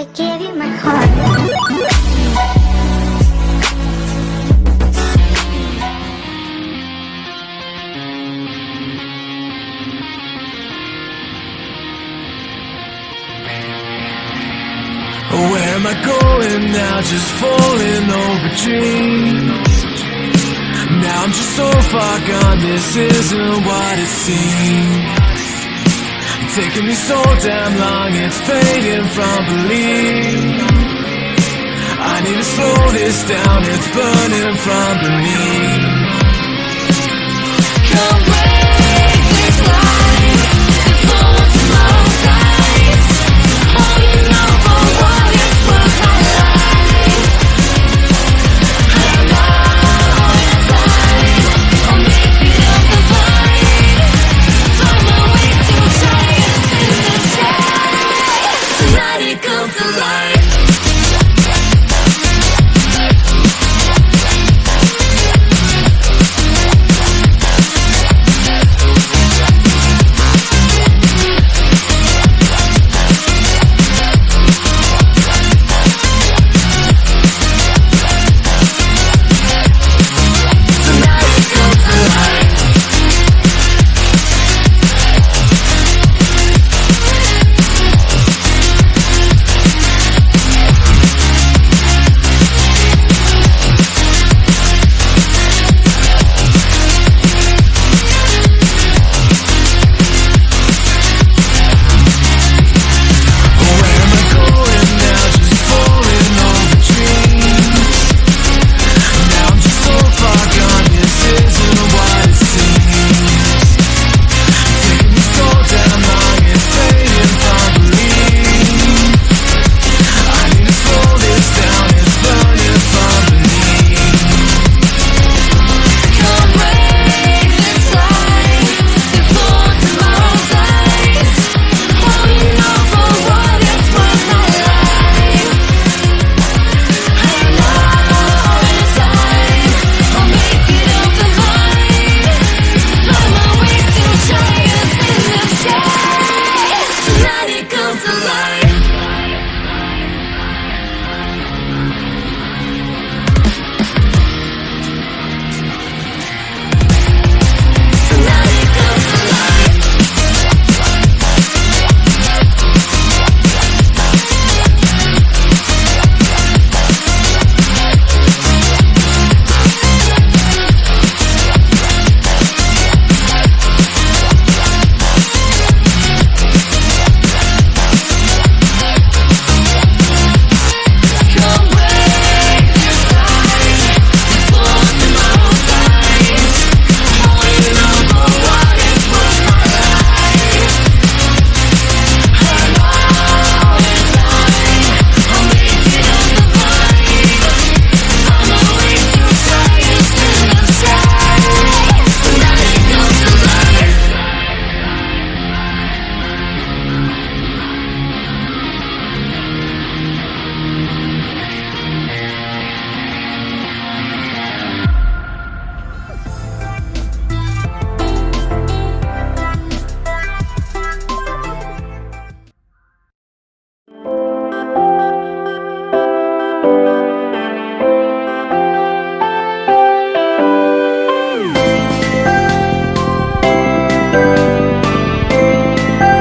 I gave you my heart. Where am I going now? Just falling over dreams. Now I'm just so far gone, this isn't what it seems. It's taking me so damn long, it's fading from belief. I need to slow this down, it's burning from beneath. Come break this life, the phone tomorrow dies. All you know for what it's worth, my life. I'm not on your side, I'll make it up the fight. Find my way to giants in the sky. Tonight it comes to life.